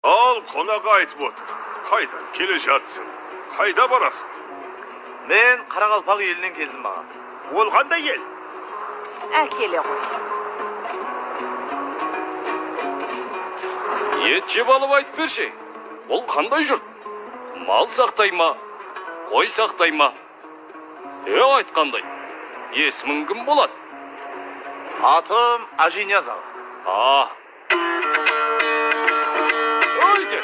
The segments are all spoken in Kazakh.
Al konağa aytып отыр. Қайдан келе жатсың? Қайда барасың? Мен Қарақалпақ елінен келдім аға. Ол қандай ел? Әкеле ғой. Ет жеп алып айтып берші. Ол қандай жұрт? Мал сақтай ма? Қой сақтай ма? Айтқандай. Есімің кім болады? Атым Ажиняз аға. Ойде.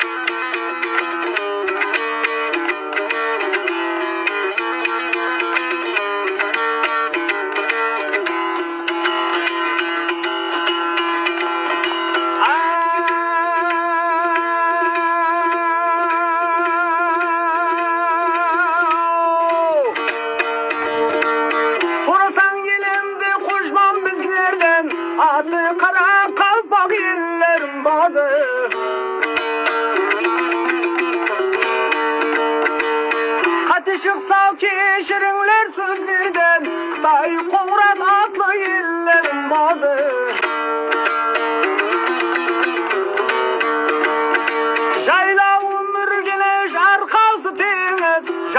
Sorasang gelemdi koşmam bizlerden, adı Қарақалпақ ellerim vardı. Katı çıksa keşirinler sözlerden, Xitay Qo'ng'rat atlı ellerim vardı. Jaylavım ürgeniş arkası teniz,